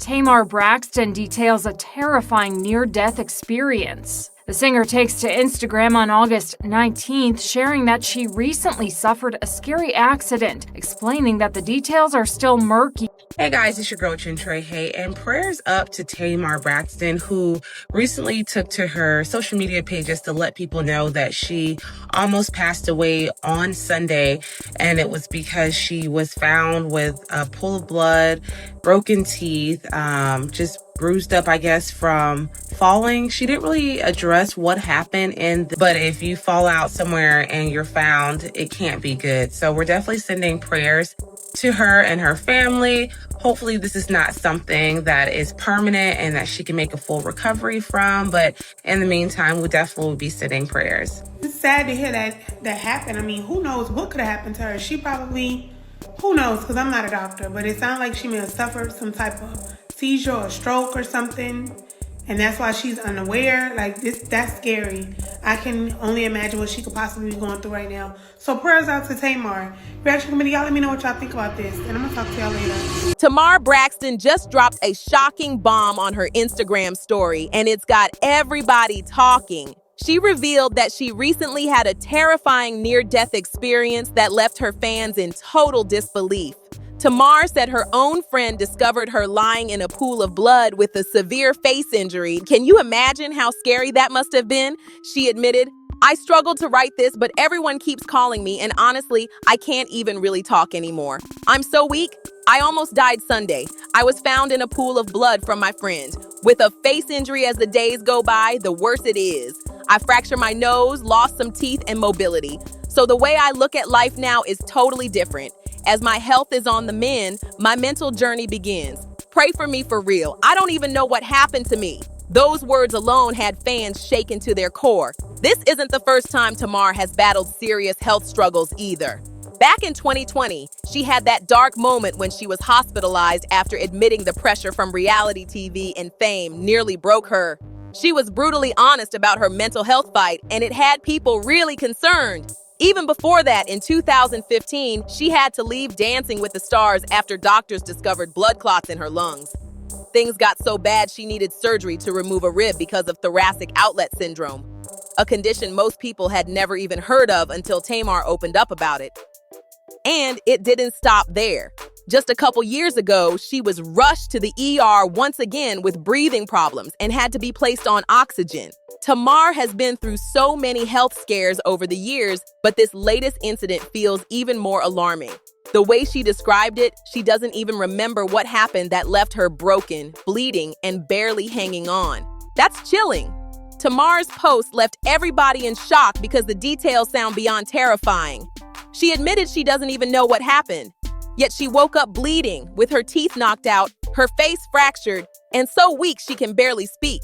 Tamar Braxton details a terrifying near-death experience. The singer takes to Instagram on August 19th, sharing that she recently suffered a scary accident, explaining that the details are still murky. Hey guys, it's your girl Trey Hay, and prayers up to Tamar Braxton, who recently took to her social media pages to let people know that she almost passed away on Sunday, and it was because she was found with a pool of blood, broken teeth, just bruised up, I guess, from falling. She didn't really address what happened, but if you fall out somewhere and you're found, it can't be good. So we're definitely sending prayers to her and her family. Hopefully this is not something that is permanent and that she can make a full recovery from. But in the meantime, we definitely will be sending prayers. It's sad to hear that happened. I mean, who knows what could have happened to her? She probably, who knows, because I'm not a doctor, but it sounds like she may have suffered some type of seizure or stroke or something. And that's why she's unaware. That's scary. I can only imagine what she could possibly be going through right now. So prayers out to Tamar. Reaction committee, y'all let me know what y'all think about this. And I'm going to talk to y'all later. Tamar Braxton just dropped a shocking bomb on her Instagram story, and it's got everybody talking. She revealed that she recently had a terrifying near-death experience that left her fans in total disbelief. Tamar said her own friend discovered her lying in a pool of blood with a severe face injury. Can you imagine how scary that must have been? She admitted, "I struggled to write this, but everyone keeps calling me, and honestly, I can't even really talk anymore. I'm so weak. I almost died Sunday. I was found in a pool of blood from my friend. With a face injury as the days go by, the worse it is. I fractured my nose, lost some teeth and mobility. So the way I look at life now is totally different. As my health is on the mend, my mental journey begins. Pray for me for real. I don't even know what happened to me." Those words alone had fans shaken to their core. This isn't the first time Tamar has battled serious health struggles either. Back in 2020, she had that dark moment when she was hospitalized after admitting the pressure from reality TV and fame nearly broke her. She was brutally honest about her mental health fight, and it had people really concerned. Even before that, in 2015, she had to leave Dancing with the Stars after doctors discovered blood clots in her lungs. Things got so bad she needed surgery to remove a rib because of thoracic outlet syndrome, a condition most people had never even heard of until Tamar opened up about it. And it didn't stop there. Just a couple years ago, she was rushed to the ER once again with breathing problems and had to be placed on oxygen. Tamar has been through so many health scares over the years, but this latest incident feels even more alarming. The way she described it, she doesn't even remember what happened that left her broken, bleeding, and barely hanging on. That's chilling. Tamar's post left everybody in shock because the details sound beyond terrifying. She admitted she doesn't even know what happened. Yet she woke up bleeding, with her teeth knocked out, her face fractured, and so weak she can barely speak.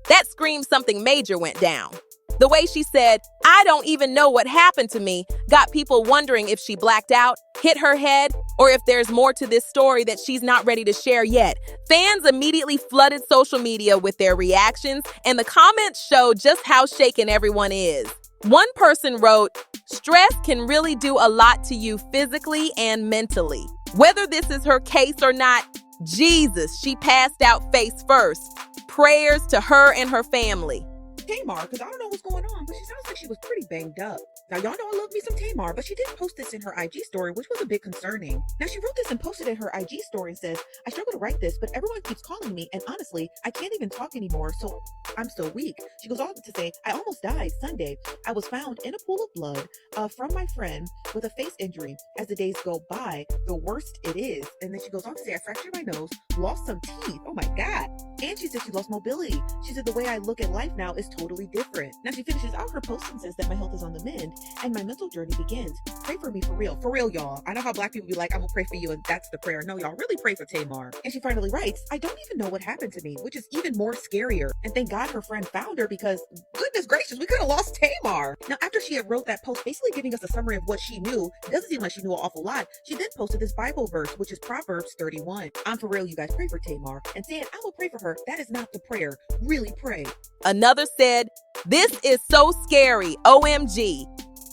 That screams something major went down. The way she said, "I don't even know what happened to me," got people wondering if she blacked out, hit her head, or if there's more to this story that she's not ready to share yet. Fans immediately flooded social media with their reactions, and the comments show just how shaken everyone is. One person wrote, "Stress can really do a lot to you physically and mentally. Whether this is her case or not, Jesus, she passed out face first. Prayers to her and her family." Tamar, because I don't know what's going on, but she sounds like she was pretty banged up. Now, y'all know I love me some Tamar, but she did post this in her IG story, which was a bit concerning. Now, she wrote this and posted in her IG story and says, "I struggle to write this, but everyone keeps calling me, and honestly, I can't even talk anymore, so I'm so weak." She goes on to say, "I almost died Sunday. I was found in a pool of blood from my friend with a face injury. As the days go by, the worst it is." And then she goes on to say, "I fractured my nose, lost some teeth." Oh my God. And she said she lost mobility. She said, "The way I look at life now is totally different." Now she finishes out her post and says that my health is on the mend and my mental journey begins. Pray for me for real. For real, y'all. I know how Black people be like, "I'm gonna pray for you," and that's the prayer. No, y'all, really pray for Tamar. And she finally writes, "I don't even know what happened to me," which is even more scarier. And thank God her friend found her, because goodness gracious, we could have lost Tamar. Now, after she had wrote that post, basically giving us a summary of what she knew, it doesn't seem like she knew an awful lot. She then posted this Bible verse, which is Proverbs 31. I'm for real, you guys, pray for Tamar. And saying, "I will pray for her," that is not the prayer. Really pray. Another said, "This is so scary, OMG.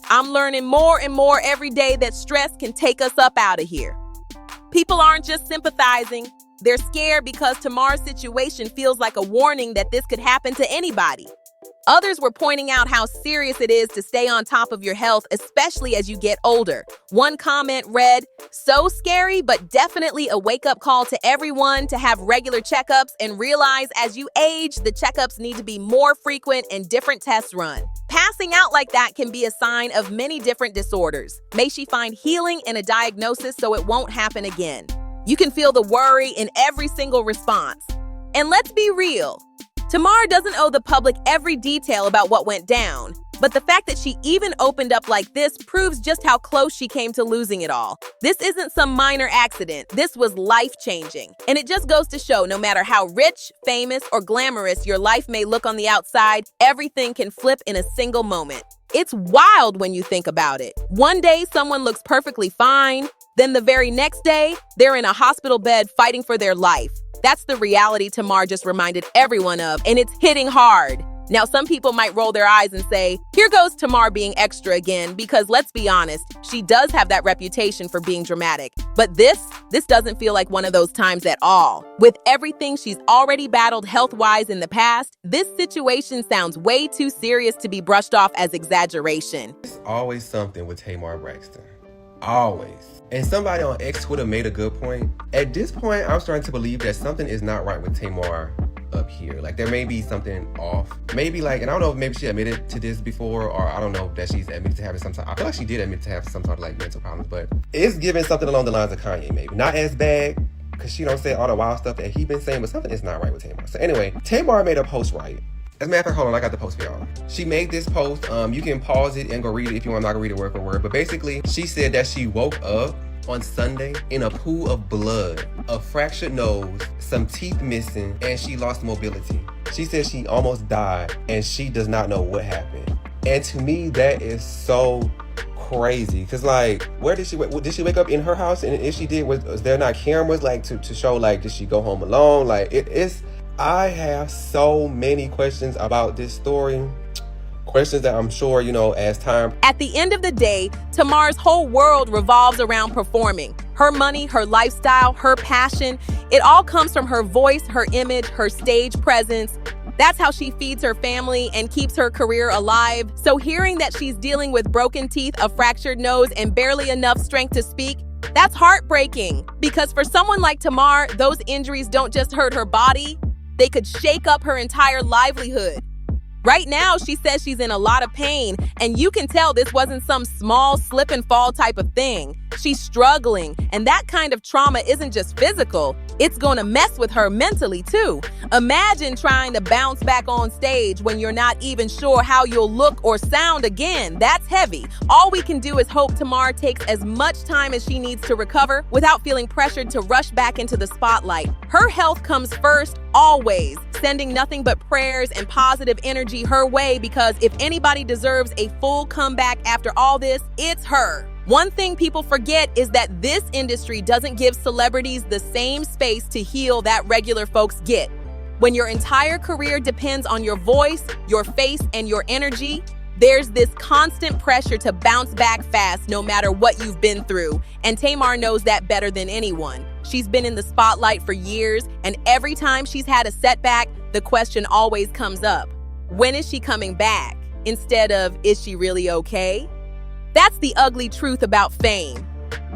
I'm learning more and more every day that stress can take us up out of here." People aren't just sympathizing, They're scared because Tamar's situation feels like a warning that this could happen to anybody. Others were pointing out how serious it is to stay on top of your health, especially as you get older. One comment read, "So scary, but definitely a wake-up call to everyone to have regular checkups and realize as you age, the checkups need to be more frequent and different tests run." Passing out like that can be a sign of many different disorders. May she find healing and a diagnosis so it won't happen again. You can feel the worry in every single response. And let's be real. Tamar doesn't owe the public every detail about what went down, but the fact that she even opened up like this proves just how close she came to losing it all. This isn't some minor accident. This was life-changing. And it just goes to show no matter how rich, famous, or glamorous your life may look on the outside, everything can flip in a single moment. It's wild when you think about it. One day, someone looks perfectly fine. Then the very next day, they're in a hospital bed fighting for their life. That's the reality Tamar just reminded everyone of, and it's hitting hard. Now, some people might roll their eyes and say, here goes Tamar being extra again, because let's be honest, she does have that reputation for being dramatic. But this doesn't feel like one of those times at all. With everything she's already battled health-wise in the past, this situation sounds way too serious to be brushed off as exaggeration. It's always something with Tamar Braxton. Always. And somebody on X Twitter made a good point. At this point, I'm starting to believe that something is not right with Tamar up here. Like, there may be something off. Maybe like, and I don't know if maybe she admitted to this before, or I don't know that she's admitted to having some type, I feel like she did admit to having some sort of like mental problems, but it's giving something along the lines of Kanye maybe. Not as bad, because she don't say all the wild stuff that he been saying, but something is not right with Tamar. So anyway, Tamar made a post right. As a matter of fact, hold on, I got the post for y'all. She made this post. You can pause it and go read it if you want. I'm not gonna read it word for word. But basically, she said that she woke up on Sunday in a pool of blood, a fractured nose, some teeth missing, and she lost mobility. She said she almost died, and she does not know what happened. And to me, that is so crazy. Cause like, where did she wake? Did she wake up in her house? And if she did, was there not cameras like to show like, did she go home alone? Like it's. I have so many questions about this story. Questions that I'm sure, as time. At the end of the day, Tamar's whole world revolves around performing. Her money, her lifestyle, her passion, it all comes from her voice, her image, her stage presence. That's how she feeds her family and keeps her career alive. So hearing that she's dealing with broken teeth, a fractured nose, and barely enough strength to speak, that's heartbreaking. Because for someone like Tamar, those injuries don't just hurt her body, they could shake up her entire livelihood. Right now, she says she's in a lot of pain, and you can tell this wasn't some small slip and fall type of thing. She's struggling, and that kind of trauma isn't just physical. It's going to mess with her mentally, too. Imagine trying to bounce back on stage when you're not even sure how you'll look or sound again. That's heavy. All we can do is hope Tamar takes as much time as she needs to recover without feeling pressured to rush back into the spotlight. Her health comes first, always, sending nothing but prayers and positive energy her way, because if anybody deserves a full comeback after all this, it's her. One thing people forget is that this industry doesn't give celebrities the same space to heal that regular folks get. When your entire career depends on your voice, your face, and your energy, there's this constant pressure to bounce back fast no matter what you've been through. And Tamar knows that better than anyone. She's been in the spotlight for years, and every time she's had a setback, the question always comes up. When is she coming back? Instead of, is she really okay? That's the ugly truth about fame.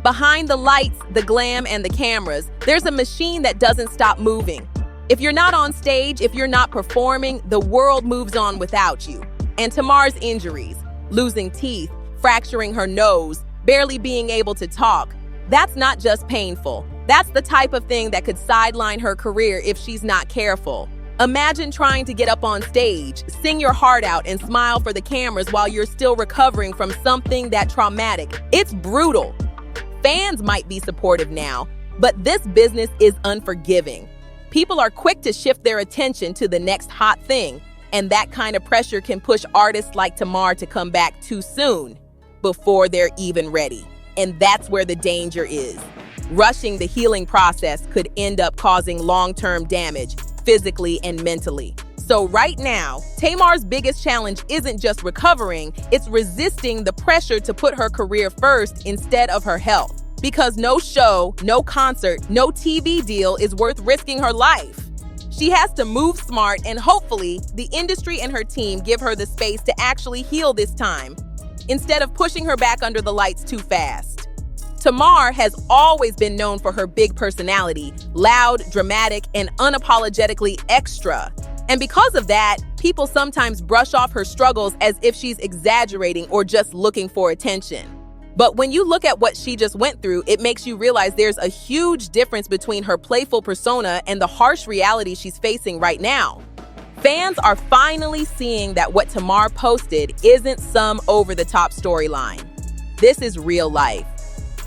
Behind the lights, the glam, and the cameras, there's a machine that doesn't stop moving. If you're not on stage, if you're not performing, the world moves on without you. And Tamar's injuries, losing teeth, fracturing her nose, barely being able to talk, that's not just painful. That's the type of thing that could sideline her career if she's not careful. Imagine trying to get up on stage, sing your heart out, and smile for the cameras while you're still recovering from something that traumatic. It's brutal. Fans might be supportive now, but this business is unforgiving. People are quick to shift their attention to the next hot thing, and that kind of pressure can push artists like Tamar to come back too soon, before they're even ready. And that's where the danger is. Rushing the healing process could end up causing long-term damage, physically and mentally. So right now, Tamar's biggest challenge isn't just recovering, it's resisting the pressure to put her career first instead of her health. Because no show, no concert, no TV deal is worth risking her life. She has to move smart, and hopefully, the industry and her team give her the space to actually heal this time, instead of pushing her back under the lights too fast. Tamar has always been known for her big personality, loud, dramatic, and unapologetically extra. And because of that, people sometimes brush off her struggles as if she's exaggerating or just looking for attention. But when you look at what she just went through, it makes you realize there's a huge difference between her playful persona and the harsh reality she's facing right now. Fans are finally seeing that what Tamar posted isn't some over-the-top storyline. This is real life.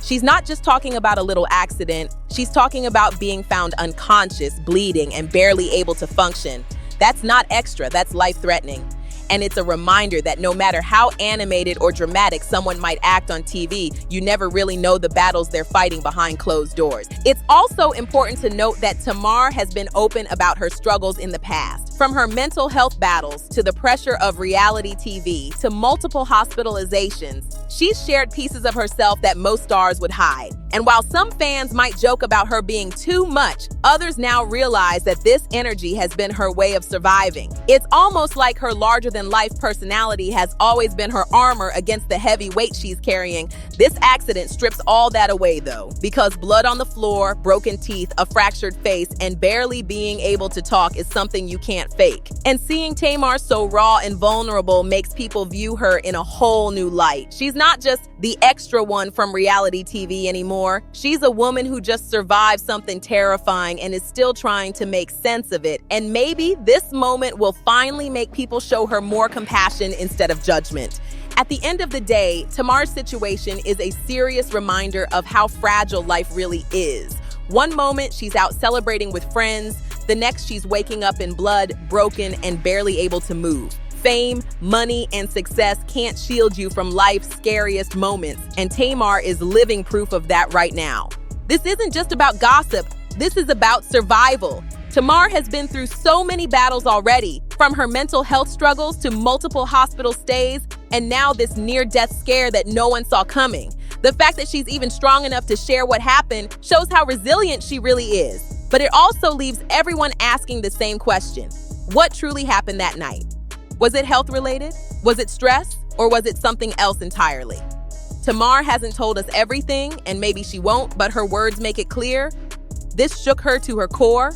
She's not just talking about a little accident, she's talking about being found unconscious, bleeding, and barely able to function. That's not extra, that's life-threatening. And it's a reminder that no matter how animated or dramatic someone might act on TV, you never really know the battles they're fighting behind closed doors. It's also important to note that Tamar has been open about her struggles in the past. From her mental health battles to the pressure of reality TV to multiple hospitalizations, she's shared pieces of herself that most stars would hide. And while some fans might joke about her being too much, others now realize that this energy has been her way of surviving. It's almost like her larger-than-life personality has always been her armor against the heavy weight she's carrying. This accident strips all that away, though, because blood on the floor, broken teeth, a fractured face, and barely being able to talk is something you can't fake. And seeing Tamar so raw and vulnerable makes people view her in a whole new light. She's not just the extra one from reality TV anymore. She's a woman who just survived something terrifying and is still trying to make sense of it. And maybe this moment will finally make people show her more compassion instead of judgment. At the end of the day, Tamar's situation is a serious reminder of how fragile life really is. One moment, she's out celebrating with friends. The next, she's waking up in blood, broken, and barely able to move. Fame, money, and success can't shield you from life's scariest moments, and Tamar is living proof of that right now. This isn't just about gossip, this is about survival. Tamar has been through so many battles already, from her mental health struggles to multiple hospital stays, and now this near-death scare that no one saw coming. The fact that she's even strong enough to share what happened shows how resilient she really is. But it also leaves everyone asking the same question: what truly happened that night? Was it health-related? Was it stress? Or was it something else entirely? Tamar hasn't told us everything, and maybe she won't, but her words make it clear. This shook her to her core.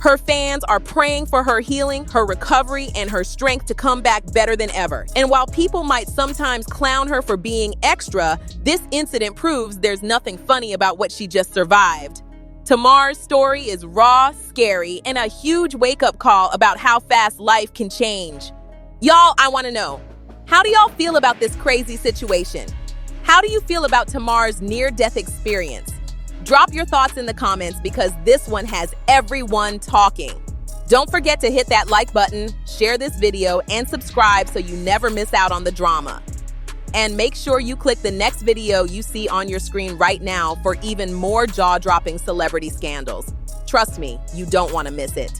Her fans are praying for her healing, her recovery, and her strength to come back better than ever. And while people might sometimes clown her for being extra, this incident proves there's nothing funny about what she just survived. Tamar's story is raw, scary, and a huge wake-up call about how fast life can change. Y'all, I want to know, how do y'all feel about this crazy situation? How do you feel about Tamar's near-death experience? Drop your thoughts in the comments because this one has everyone talking. Don't forget to hit that like button, share this video, and subscribe so you never miss out on the drama. And make sure you click the next video you see on your screen right now for even more jaw-dropping celebrity scandals. Trust me, you don't want to miss it.